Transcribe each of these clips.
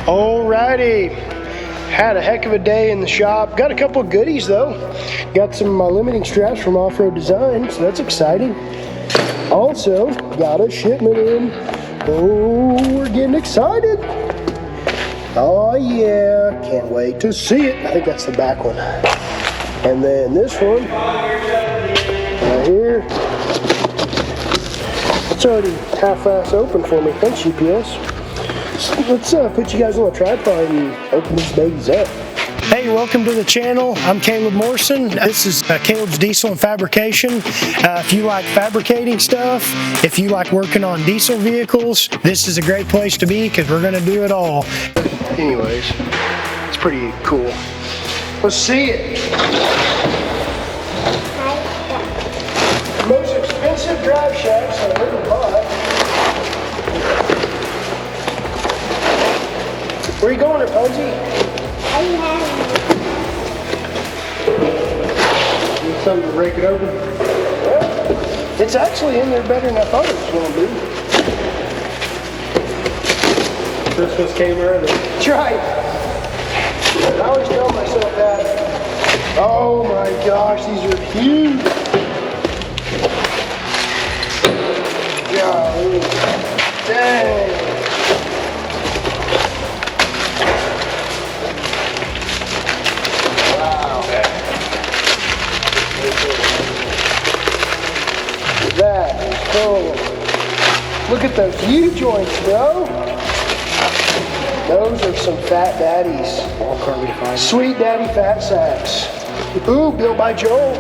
Alrighty, had a heck of a day in the shop. Got a couple of goodies though. Got some limiting straps from Off-Road Design, so that's exciting. Also, got a shipment in. Oh, we're getting excited. Oh yeah, can't wait to see it. I think that's the back one. And then this one, right here. It's already half-ass open for me. Thanks, GPS. So let's put you guys on the tripod and open these babies up. Hey, welcome to the channel. I'm Caleb Morrison. This is Caleb's Diesel and Fabrication. If you like fabricating stuff, if you like working on diesel vehicles, this is a great place to be because we're going to do it all. Anyways, it's pretty cool. Let's see it. The most expensive drive shafts I've ever bought. Where are you going, Rapunzel? Need something to break it open? Well, it's actually in there better than I thought it was going to be. Christmas came early. That's right. I always tell myself that. Oh my gosh, these are huge. Golly. Dang. That is cool. Look at those U-joints, bro. Those are some fat daddies. Sweet daddy fat sacks. Ooh, built by Joel.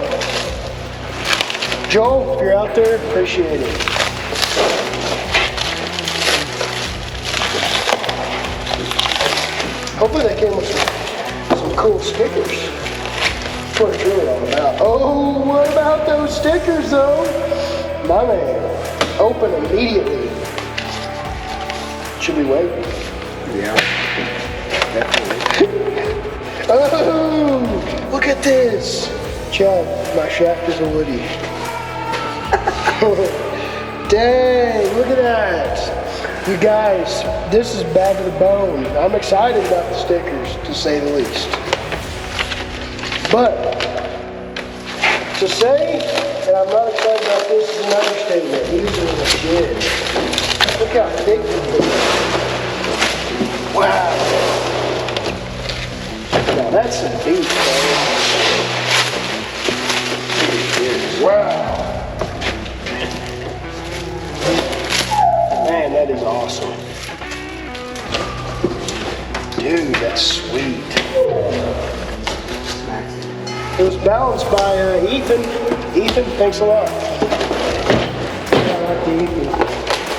Joel, if you're out there, appreciate it. Hopefully they came with some cool stickers. That's what it's really all about. Oh, what about those stickers though? My man, open immediately. Should we wait? Yeah, definitely. Oh, look at this. Chad, my shaft is a Woody. Dang, look at that. You guys, this is bad to the bone. I'm excited about the stickers, to say the least. But, to say that I'm not excited about this is an understatement. These are legit. Look how thick this is. Wow. Now that's some beef, man. Wow. Man, that is awesome. Dude, that's sweet. It was balanced by Ethan. Ethan, thanks a lot. Shout out to Ethan.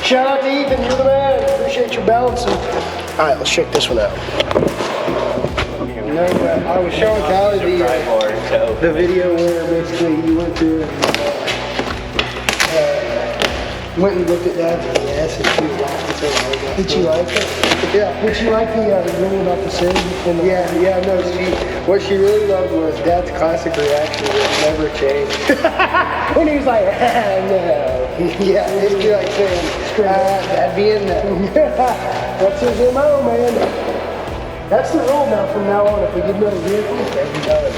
Shout out to Ethan, you're the man. Appreciate your balancing. All right, let's check this one out. No, I was showing Callie the video where basically you went and looked at Dad's ass and she was laughing. Did she like it? Yeah. Did she like the rule about the sin? Yeah, no, what she really loved was Dad's classic reaction that never changed. When he was like, no. Yeah, he'd be like saying, that'd be in there. That's his MO, man. That's the rule now from now on. If we get another vehicle, every time.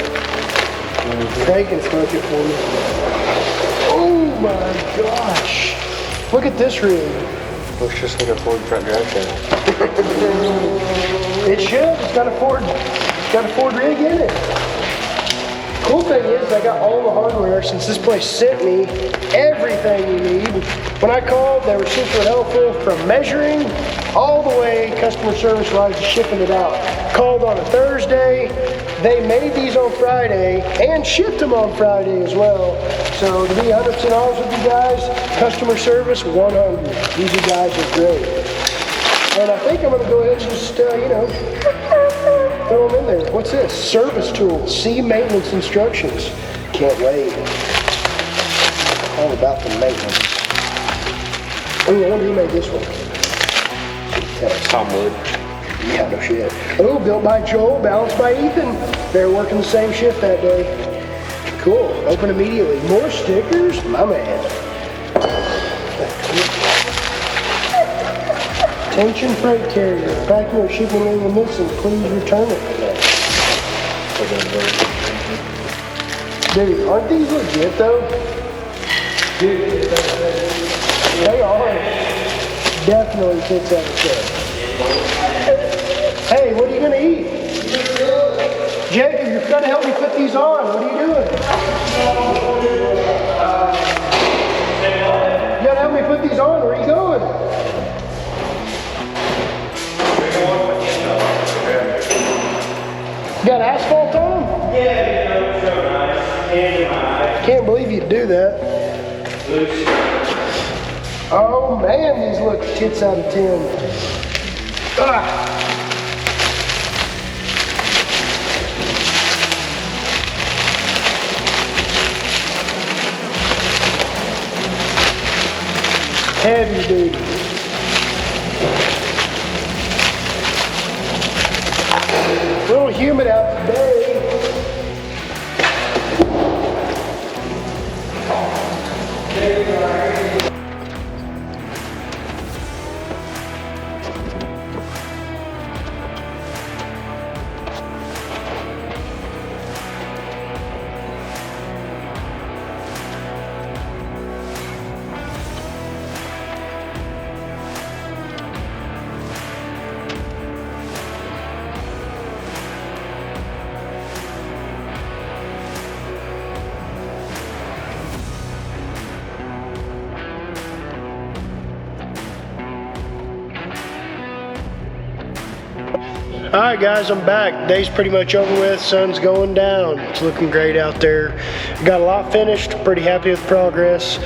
Craig can smoke it for me. Oh my gosh. Look at this rig. Looks just like a Ford front drive shaft. It should. It's got a Ford rig in it. Cool thing is, I got all the hardware since this place sent me everything you need. When I called, they were super helpful from measuring all the way customer service wise to shipping it out. Called on a Thursday. They made these on Friday and shipped them on Friday as well. So to be 100% honest with you guys, customer service 100. These guys are great. And I think I'm going to go ahead and just, throw them in there. What's this? Service tools. See maintenance instructions. Can't wait. All about the maintenance. Oh, I wonder who made this one. Tom Wood. Yeah, no shit. Oh, built by Joel, balanced by Ethan. They were working the same shift that day. Cool. Open immediately. More stickers? My man. Attention freight carrier, packing or shipping label missing, please return it. Dude, aren't these legit though? Dude, they are. Definitely 6 out of 10. Hey, what are you gonna eat? Jacob, you're gonna help me put these on. What are you doing? You gotta help me put these on. Where are you going? You got asphalt on? Yeah. Can't believe you'd do that. Oh man, these look tits out of 10. Ah. Heavy duty. A little humid out today. Alright guys, I'm back. Day's pretty much over with. Sun's going down. It's looking great out there. Got a lot finished. Pretty happy with progress.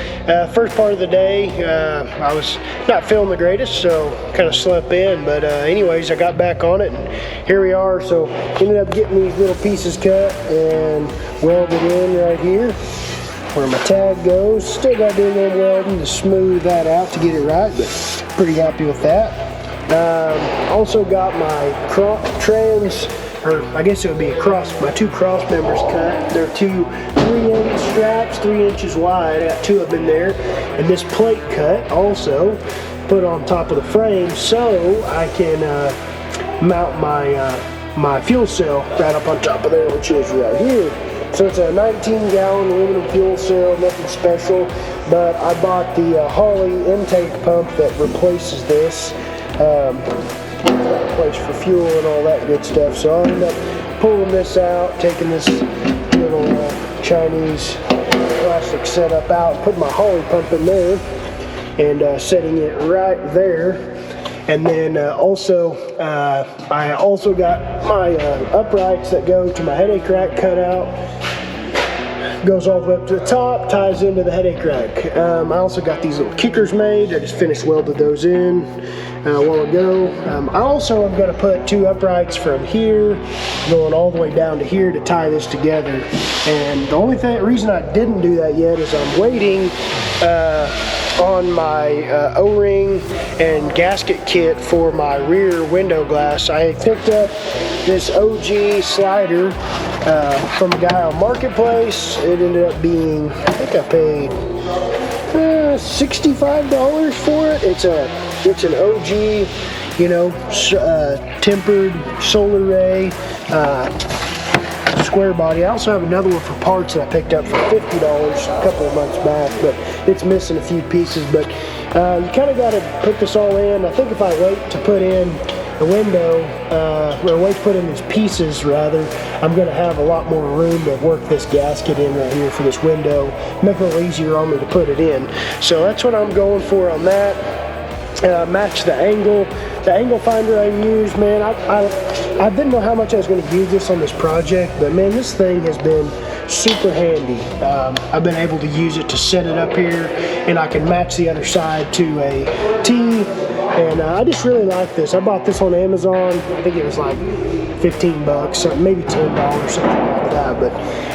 First part of the day, I was not feeling the greatest, so kind of slept in. But anyways, I got back on it and here we are. So ended up getting these little pieces cut and welded in right here where my tag goes. Still got to do a little welding to smooth that out to get it right, but pretty happy with that. Also got my trans, or I guess it would be my two cross members cut. They're two 3/8 straps, 3 inches wide. I got 2 of them in there. And this plate cut also put on top of the frame so I can mount my fuel cell right up on top of there, which is right here. So it's a 19-gallon aluminum fuel cell, nothing special, but I bought the Holley intake pump that replaces this. Place for fuel and all that good stuff. So I'll end up pulling this out, taking this little Chinese plastic setup out, putting my Holley pump in there, and setting it right there. And then I also got my uprights that go to my headache rack cut out. Goes all the way up to the top, ties into the headache rack. I also got these little kickers made. I just finished welded those in a while ago. I also am going to put 2 uprights from here going all the way down to here to tie this together. And the only reason I didn't do that yet is I'm waiting on my O-ring and gasket kit for my rear window glass. I picked up this OG slider from a guy on Marketplace. It ended up being, I think I paid $65 for it. It's an OG, you know, tempered solar ray square body. I also have another one for parts that I picked up for $50 a couple of months back, but it's missing a few pieces. But you kind of got to put this all in. I think if I wait to put in the window, or wait to put in these pieces rather, I'm going to have a lot more room to work this gasket in right here for this window, make it a little easier on me to put it in. So that's what I'm going for on that. Match the angle finder I use, man. I didn't know how much I was going to use this on this project, but man, this thing has been super handy. I've been able to use it to set it up here, and I can match the other side to a T, and I just really like this. I bought this on Amazon. I think it was like 15 bucks, maybe $10, something like that. But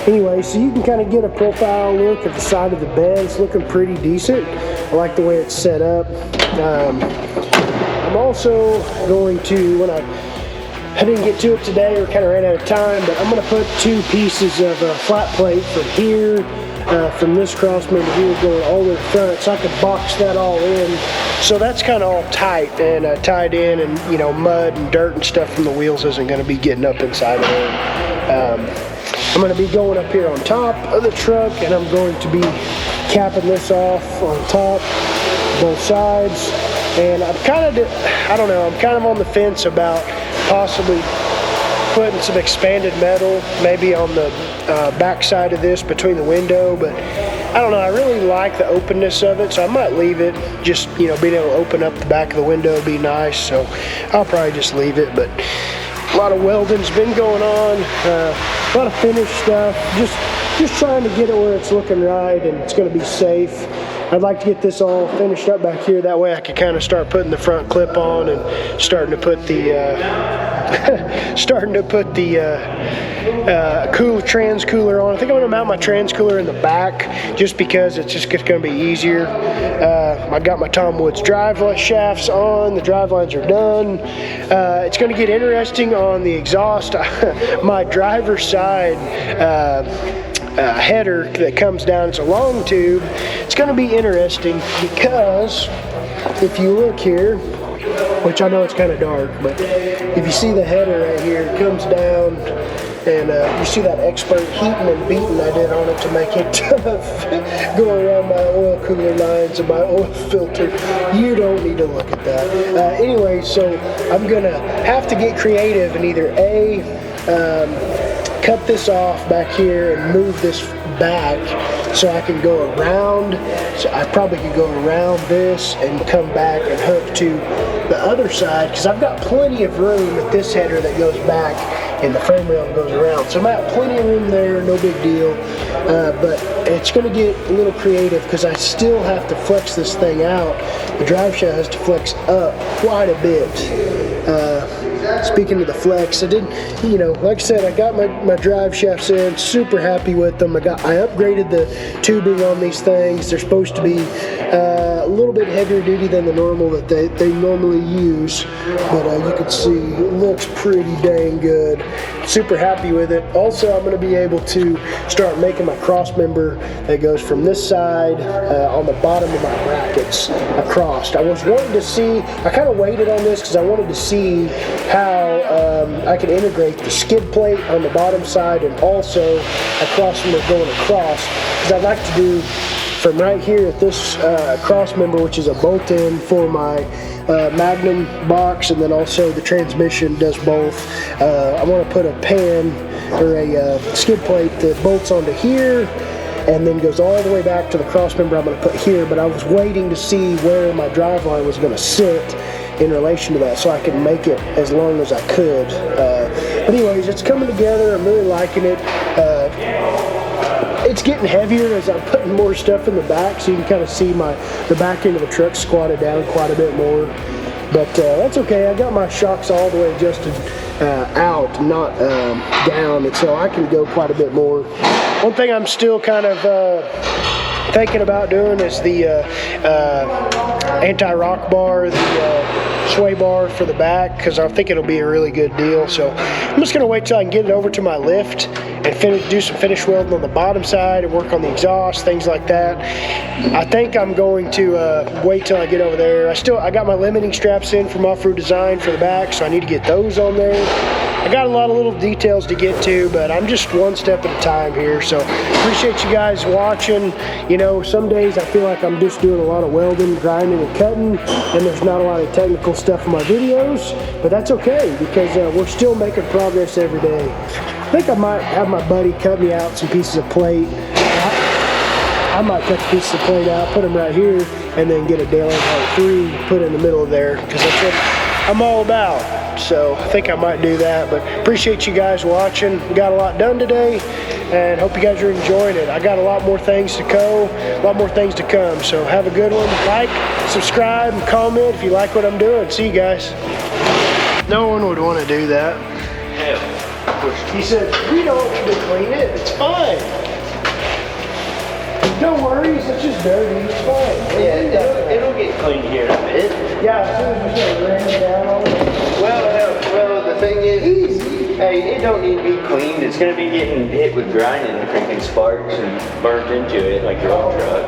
anyway, so you can kind of get a profile look at the side of the bed. It's looking pretty decent. I like the way it's set up. I'm also going to, I didn't get to it today, or kind of ran out of time, but I'm going to put 2 pieces of flat plate from here from this cross member here going all the way to the front, so I could box that all in. So that's kind of all tight and tied in, and you know, mud and dirt and stuff from the wheels isn't going to be getting up inside of there. I'm going to be going up here on top of the truck, and I'm going to be capping this off on top, both sides. And I'm kind of, I don't know, I'm kind of on the fence about possibly putting some expanded metal maybe on the back side of this between the window, but I don't know, I really like the openness of it, so I might leave it. Just, you know, being able to open up the back of the window would be nice, so I'll probably just leave it. But a lot of welding's been going on, a lot of finished stuff, just trying to get it where it's looking right and it's going to be safe. I'd like to get this all finished up back here, that way I can kind of start putting the front clip on and starting to put the trans cooler on. I think I'm going to mount my trans cooler in the back just because it's just going to be easier. I got my Tom Woods drive shafts on, the drive lines are done. It's going to get interesting on the exhaust. My driver's side header that comes down, it's a long tube. It's going to be interesting because if you look here, which I know it's kind of dark, but if you see the header right here, it comes down, and you see that expert heating and beating I did on it to make it go around my oil cooler lines and my oil filter. You don't need to look at that. Anyway, so I'm gonna have to get creative and either cut this off back here and move this back so I can go around. So I probably could go around this and come back and hook to the other side, because I've got plenty of room with this header that goes back and the frame rail goes around. So I'm at plenty of room there, no big deal. But it's going to get a little creative because I still have to flex this thing out. The drive shaft has to flex up quite a bit. Speaking of the flex, I did, you know, like I said, I got my drive shafts in, super happy with them. I upgraded the tubing on these things. They're supposed to be a little bit heavier duty than the normal that they normally use, but you can see it looks pretty dang good. Super happy with it. Also, I'm going to be able to start making my cross member that goes from this side on the bottom of my brackets across. I was wanting to see, I kind of waited on this because I wanted to see how I could integrate the skid plate on the bottom side and also a cross member going across, because I'd like to do from right here at this cross member, which is a bolt-in for my Magnum box, and then also the transmission does both. I want to put a pan or a skid plate that bolts onto here and then goes all the way back to the cross member I'm going to put here, but I was waiting to see where my drive line was going to sit in relation to that so I could make it as long as I could. But anyways, it's coming together. I'm really liking it. It's getting heavier as I'm putting more stuff in the back, so you can kind of see the back end of the truck squatted down quite a bit more. But that's okay. I got my shocks all the way adjusted out, not down, and so I can go quite a bit more. One thing I'm still kind of thinking about doing is the anti-rock bar, the sway bar for the back, because I think it'll be a really good deal. So I'm just going to wait till I can get it over to my lift and do some finish welding on the bottom side and work on the exhaust, things like that. I think I'm going to wait till I get over there. I got my limiting straps in from Off-Road Design for the back, so I need to get those on there. I got a lot of little details to get to, but I'm just one step at a time here. So appreciate you guys watching. You know, some days I feel like I'm just doing a lot of welding, grinding, and cutting, and there's not a lot of technical stuff in my videos, but that's okay because we're still making progress every day. I think I might have my buddy cut me out some pieces of plate. I might cut the pieces of plate out, put them right here, and then get a Dale Earnhardt 3 put in the middle of there, because that's what I'm all about. So I think I might do that, but appreciate you guys watching. We got a lot done today, and hope you guys are enjoying it. I got a lot more things to go, a lot more things to come. So have a good one. Like, subscribe, and comment if you like what I'm doing. See you guys. No one would want to do that. Hell. He said, we don't need to clean it. It's fine. No worries, it's just dirty. It's fine. Yeah, it'll get cleaned here in a bit. Yeah, as soon as we start laying it down on it. Well, the thing is, hey, it don't need to be cleaned, it's gonna be getting hit with grinding and freaking sparks and burnt into it like your old truck.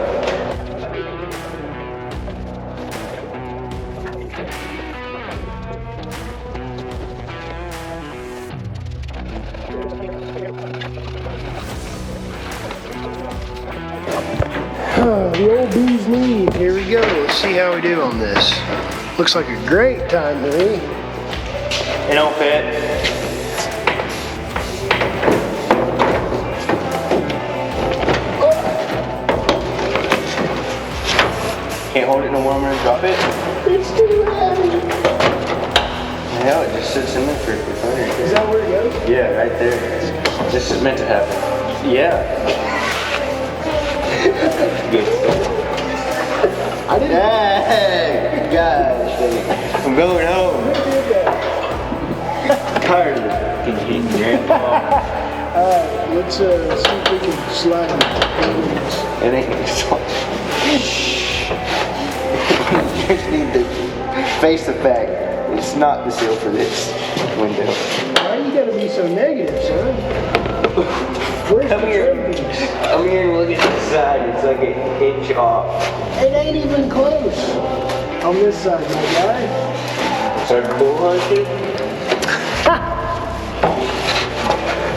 The old bee's knee. Here we go. Let's see how we do on this. Looks like a great time to me. It don't fit. Can't hold it no more, I'm gonna drop it. It's too heavy. Hell, it just sits in there for fun. Is that where it goes? Yeah, right there. This is meant to happen. Yeah. I didn't. Hey, gosh, I'm going home. Who did that? Tired of it. Grandpa. Let's see if we can slide it. It ain't so. You just need to face the fact it's not the seal for this window. Why you gotta be so negative, son? Where's Come the here. trophies? Come here and look at this side. It's like an inch off. It ain't even close. On this side, my guy. Start cool hunting.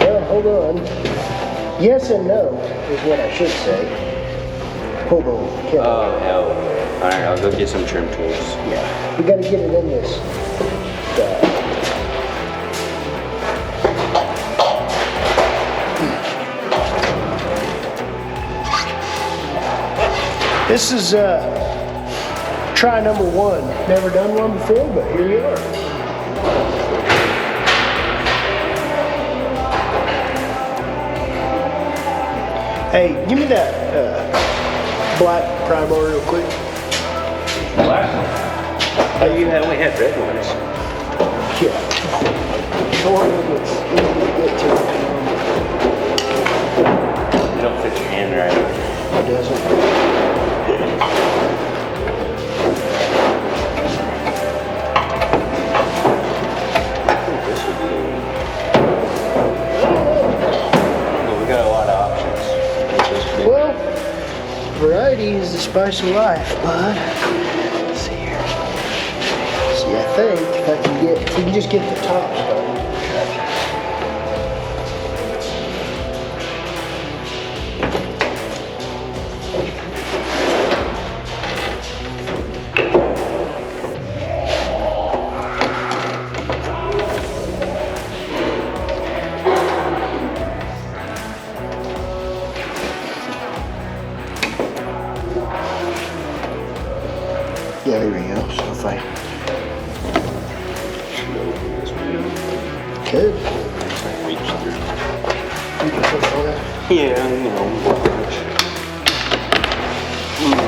Well, hold on. Yes and no is what I should say. Hold on. Can't- Oh, hell. Alright, I'll go get some trim tools. Yeah. We gotta get it in this. This is try number one. Never done one before, but here we are. Hey, give me that black primer real quick. Black one? Oh, you only had red ones. Yeah. The one that's easy to get to. You don't fit your hand right. It doesn't. Well, we got a lot of options. Well, variety is the spice of life, bud. Let's see here. See, I think if we can just get the top started. Yeah, there we go. So if I could, Reach through. you can put it on that. Yeah, you know,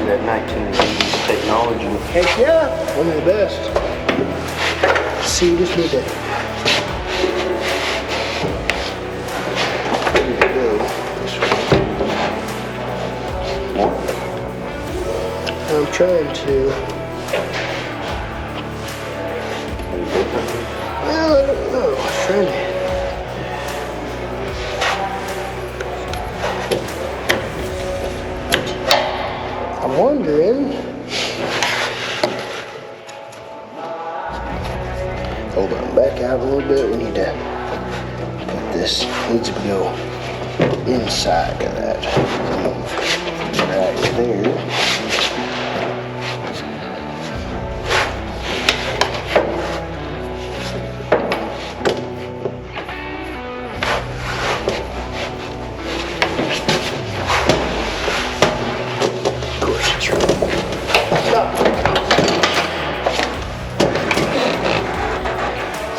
that 1980s technology. Heck yeah, one of the best. See, we just need to. Go this way. I'm trying to. Well, I don't know. I'm trying to. I'm wondering. Hold on, back out a little bit. We need to put this. Needs to go inside of that. Right there.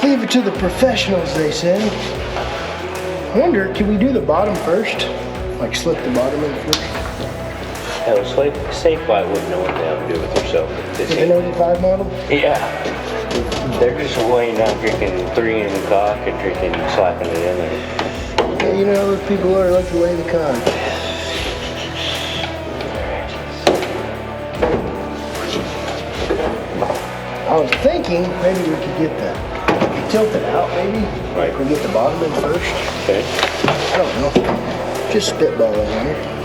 Leave it to the professionals, they said. I wonder, can we do the bottom first? Like slip the bottom in first? Hell, Safe Flight wouldn't know what the hell to do with herself. This An 85 model? Yeah. They're just laying down drinking 3 in the cock and drinking, slapping it in there. Yeah, you know, those people are like the way they come. I was thinking maybe we could get the tilt it out maybe. Like we get the bottom in first. Okay. I don't know. Just spitballing here.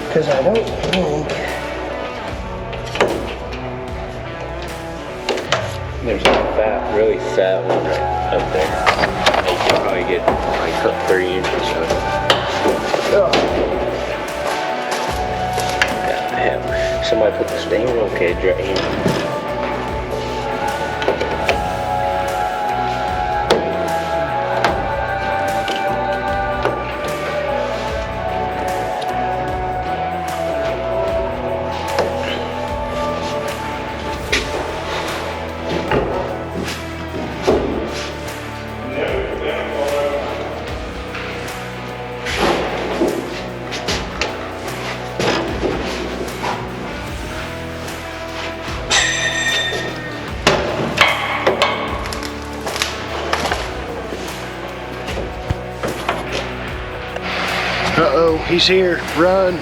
Because I don't think there's a fat, really fat one right up there. You can probably get like 3 inches of it. oh, Damn. Somebody put the stained oil cage right here. uh-oh, he's here. Run.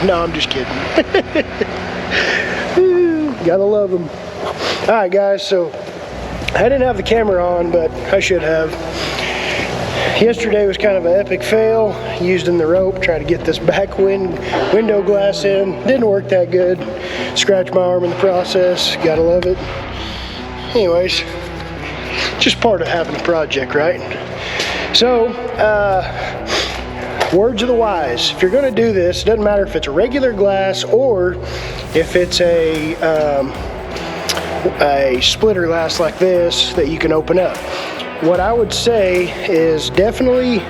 No, I'm just kidding. Gotta love him. All right, guys, so I didn't have the camera on, but I should have. Yesterday was kind of an epic fail. Using the rope, trying to get this back window glass in. Didn't work that good. Scratched my arm in the process. Gotta love it. Anyways, just part of having a project, right? So, words of the wise. If you're gonna do this, it doesn't matter if it's a regular glass or if it's a splitter glass like this that you can open up. What I would say is definitely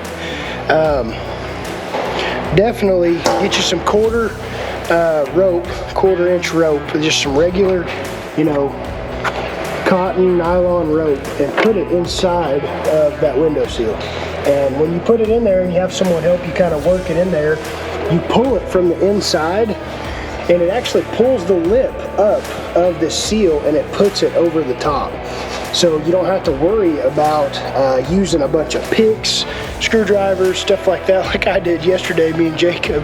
get you some quarter inch rope, just some regular, cotton nylon rope, and put it inside of that window seal. And when you put it in there and you have someone help you kind of work it in there, you pull it from the inside and it actually pulls the lip up of the seal and it puts it over the top. So you don't have to worry about using a bunch of picks, screwdrivers, stuff like that like I did yesterday, me and Jacob.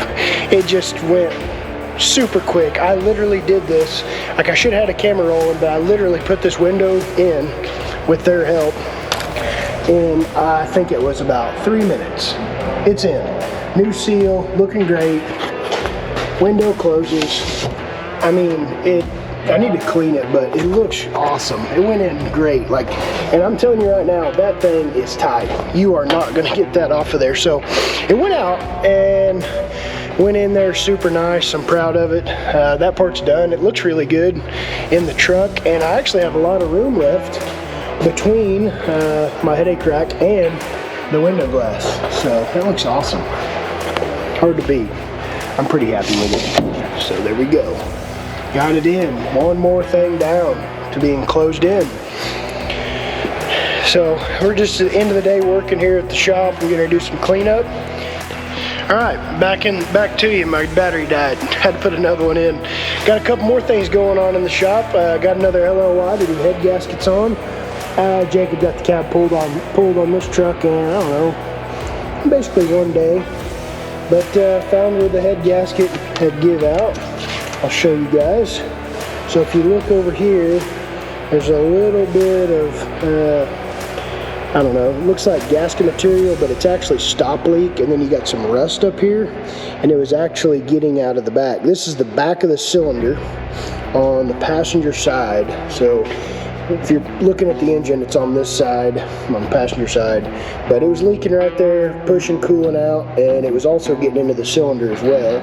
It just went super quick. I literally did this, like I should have had a camera rolling, but I literally put this window in with their help in I think it was about 3 minutes. It's in. New seal, looking great. Window closes. I mean, I need to clean it, but it looks awesome. It went in great. And I'm telling you right now, that thing is tight. You are not gonna get that off of there. So it went out and went in there super nice. I'm proud of it. That part's done. It looks really good in the truck, and I actually have a lot of room left between my headache rack and the window glass. So that looks awesome. Hard to beat. I'm pretty happy with it. So there we go. Got it in. One more thing down to being closed in. So we're just at the end of the day working here at the shop. We're gonna do some cleanup. All right, back to you. My battery died. Had to put another one in. Got a couple more things going on in the shop. Got another LLY to do head gaskets on. Jacob got the cab pulled on this truck, and I don't know, basically one day. But found where the head gasket had give out. I'll show you guys. So if you look over here, there's a little bit of, I don't know, it looks like gasket material, but it's actually stop leak, and then you got some rust up here, and it was actually getting out of the back. This is the back of the cylinder on the passenger side. So if you're looking at the engine, it's on this side, on the passenger side, but it was leaking right there, pushing coolant out, and it was also getting into the cylinder as well,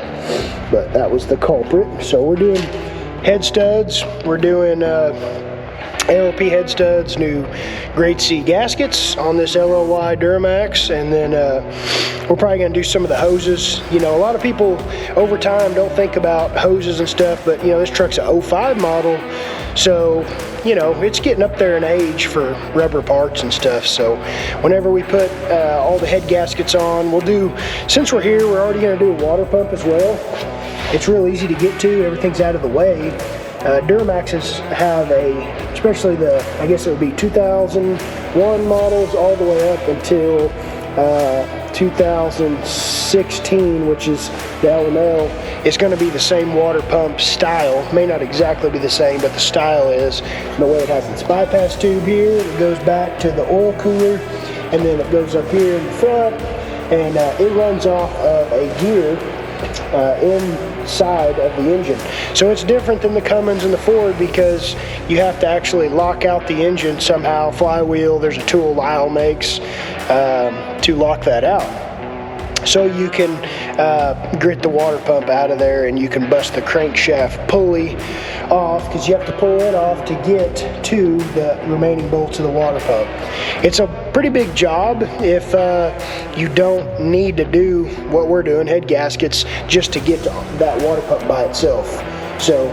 but that was the culprit. So we're doing head studs, we're doing LLP head studs, new grade C gaskets on this LLY Duramax, and then we're probably going to do some of the hoses. You know, a lot of people over time don't think about hoses and stuff, but you know, this truck's a 05 model, so you know, it's getting up there in age for rubber parts and stuff. So whenever we put all the head gaskets on, we'll do, since we're here, we're already going to do a water pump as well. It's real easy to get to, everything's out of the way. Duramaxes have especially the, I guess it would be 2001 models all the way up until 2016, which is the LML, is going to be the same water pump style. May not exactly be the same, but the style is. The way it has its bypass tube here, it goes back to the oil cooler, and then it goes up here in the front, and it runs off of a gear inside of the engine. So it's different than the Cummins and the Ford because you have to actually lock out the engine somehow, flywheel. There's a tool Lyle makes to lock that out. So you can grit the water pump out of there, and you can bust the crankshaft pulley off, because you have to pull it off to get to the remaining bolts of the water pump. It's a pretty big job if you don't need to do what we're doing, head gaskets, just to get to that water pump by itself. So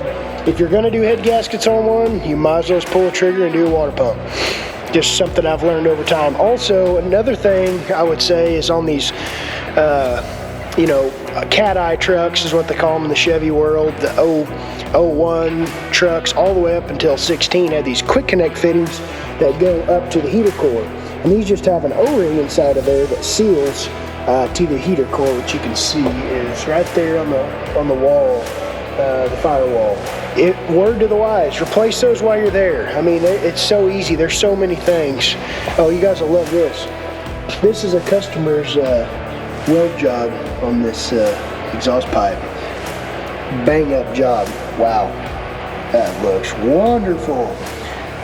if you're going to do head gaskets on one, you might as well just pull a trigger and do a water pump. Just something I've learned over time. Also, another thing I would say is on these you know, cat eye trucks is what they call them in the Chevy world. The 01 trucks all the way up until 16 had these quick connect fittings that go up to the heater core, and these just have an O-ring inside of there that seals to the heater core, which you can see is right there on the wall, the firewall. Word to the wise, replace those while you're there. I mean, it's so easy. There's so many things. Oh, you guys will love this. This is a customer's weld job on this exhaust pipe. Bang up job. Wow, that looks wonderful.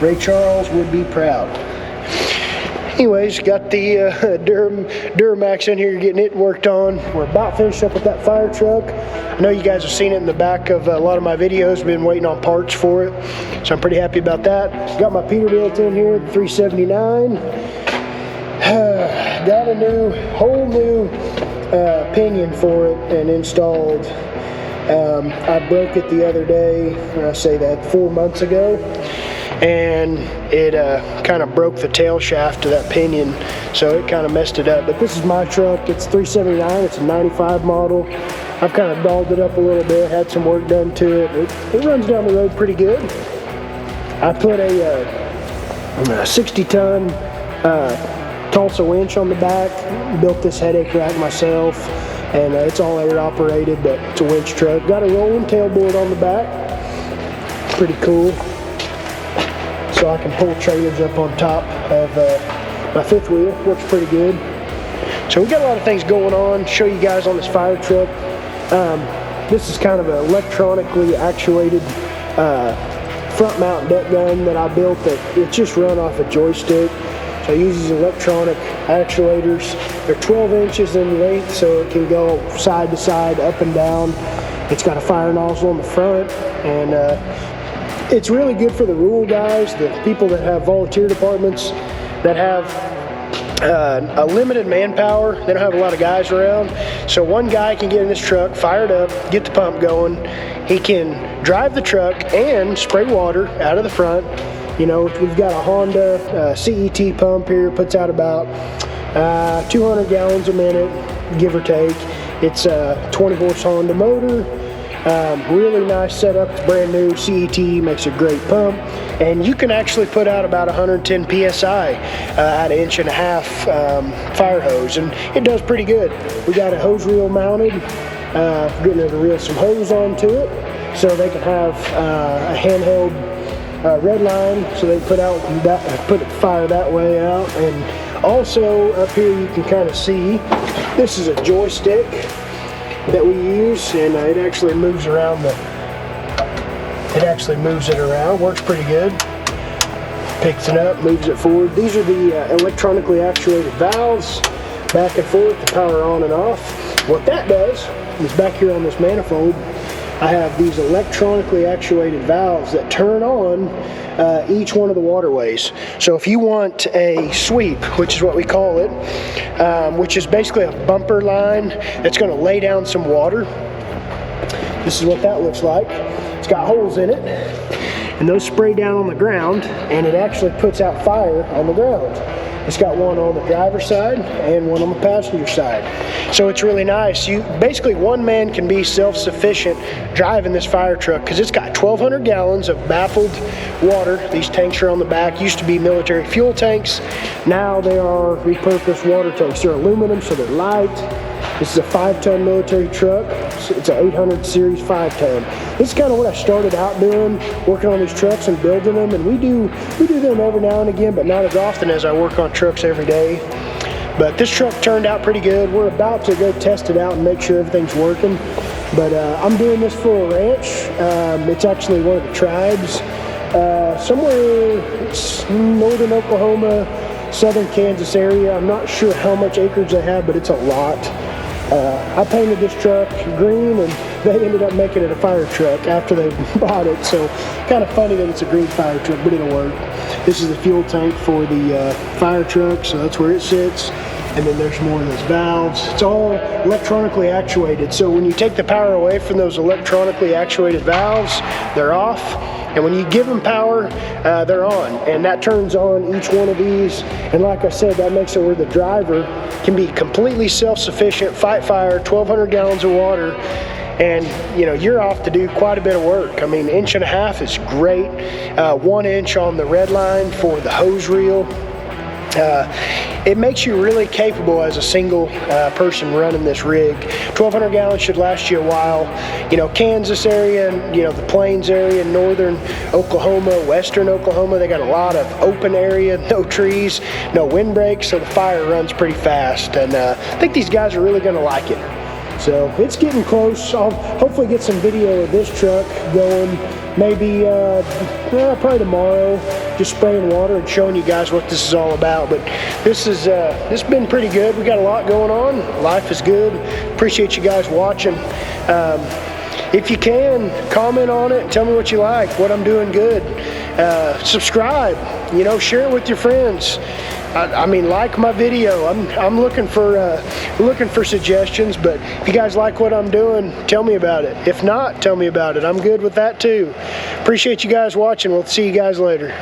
Ray Charles would be proud. Anyways, got the Duramax in here, getting it worked on. We're about finished up with that fire truck. I know you guys have seen it in the back of a lot of my videos. Been waiting on parts for it, so I'm pretty happy about that. Got my Peterbilt in here, the 379. Got a whole new pinion for it and installed. I broke it the other day, I say that 4 months ago, and it kind of broke the tail shaft of that pinion, so it kind of messed it up. But this is my truck. It's 379. It's a 95 model. I've kind of dolled it up a little bit, had some work done to it. It runs down the road pretty good. I put a 60-ton Tulsa winch on the back, built this headache rack myself, and it's all air operated, but it's a winch truck. Got a rolling tailboard on the back, pretty cool, so I can pull trailers up on top of my fifth wheel. Works pretty good. So we got a lot of things going on. Show you guys on this fire truck. This is kind of an electronically actuated front mount deck gun that I built that it's just run off a joystick. So I use these electronic actuators. They're 12 inches in length, so it can go side to side, up and down. It's got a fire nozzle on the front, and it's really good for the rural guys, the people that have volunteer departments that have a limited manpower. They don't have a lot of guys around, so one guy can get in this truck, fire it up, get the pump going. He can drive the truck and spray water out of the front. You know, we've got a Honda CET pump here, puts out about 200 gallons a minute, give or take. It's a 20 horse Honda motor. Really nice setup. It's brand new. CET makes a great pump, and you can actually put out about 110 psi at an 1.5 inch fire hose, and it does pretty good. We got a hose reel mounted, getting ready to reel some hose onto it, so they can have a handheld red line, so they put fire that way out. And also up here you can kind of see this is a joystick that we use, and it actually moves around it around. Works pretty good. Picks it up, moves it forward. These are the electronically actuated valves, back and forth, the power on and off. What that does is back here on this manifold, I have these electronically actuated valves that turn on each one of the waterways. So if you want a sweep, which is what we call it, which is basically a bumper line that's going to lay down some water, this is what that looks like. It's got holes in it, and those spray down on the ground, and it actually puts out fire on the ground. It's got one on the driver's side and one on the passenger side. So it's really nice. Basically, one man can be self-sufficient driving this fire truck because it's got 1,200 gallons of baffled water. These tanks are on the back. Used to be military fuel tanks. Now they are repurposed water tanks. They're aluminum, so they're light. This is a 5-ton military truck. It's an 800 series 5-ton. This is kind of what I started out doing, working on these trucks and building them. And we do them every now and again, but not as often as I work on trucks every day. But this truck turned out pretty good. We're about to go test it out and make sure everything's working. But I'm doing this for a ranch. It's actually one of the tribes. Somewhere it's northern Oklahoma, southern Kansas area. I'm not sure how much acreage they have, but it's a lot. I painted this truck green, and they ended up making it a fire truck after they bought it. So kind of funny that it's a green fire truck, but it'll work. This is the fuel tank for the fire truck, so that's where it sits. And then there's more of those valves. It's all electronically actuated. So when you take the power away from those electronically actuated valves, they're off. And when you give them power, they're on. And that turns on each one of these. And like I said, that makes it where the driver can be completely self-sufficient, fight fire, 1,200 gallons of water. And you're off to do quite a bit of work. I mean, 1.5 inches is great. 1 inch on the red line for the hose reel. It makes you really capable as a single person running this rig. 1,200 gallons should last you a while. Kansas area and the Plains area, northern Oklahoma, western Oklahoma, they got a lot of open area, no trees, no windbreaks, so the fire runs pretty fast. And I think these guys are really going to like it. So it's getting close. I'll hopefully get some video of this truck going maybe probably tomorrow, just spraying water and showing you guys what this is all about. But this has been pretty good. We got a lot going on. Life is good. Appreciate you guys watching. If you can, comment on it and tell me what you like, what I'm doing good. Subscribe, share it with your friends. I mean, like my video. I'm looking for suggestions, but if you guys like what I'm doing, tell me about it. If not, tell me about it. I'm good with that too. Appreciate you guys watching. We'll see you guys later.